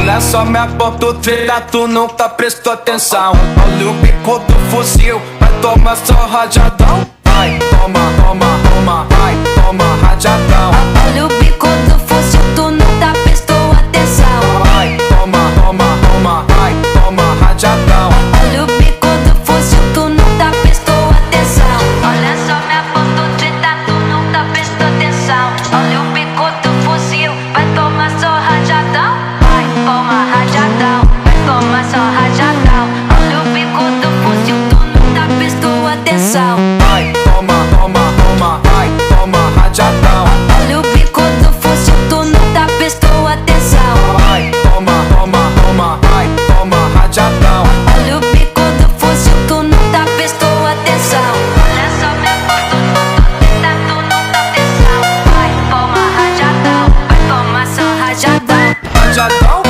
Olha só, me aponto treta, tu nunca prestou atenção. Olha o bico do fuzil, vai tomar só rajadão. Vai, toma, toma, toma, vai, toma rajadão. Olha o bico do fuzil, tu nunca prestou atenção. Vai, toma, toma, toma, vai, toma rajadão. Olha o bico do fuzil, tu nunca prestou atenção. Olha só, me apontou treta, tu nunca prestou atenção. Olha o bico do fuzil, vai tomar só rajadão. Vai, toma rajadão, vai tomar só rajadão. Olha o bico do fuzil, tu nunca prestou atenção. Vai, toma, toma, toma, vai, toma rajadão. Olha o bico do fuzil, tu nunca prestou atenção. Vai, toma, toma, toma, vai, toma rajadão. Olha o bico do fuzil, tu nunca prestou atenção. Olha só, me apontou treta, tu nunca atenção. Vai, toma rajadão, vai tomar só rajadão. Rajadão.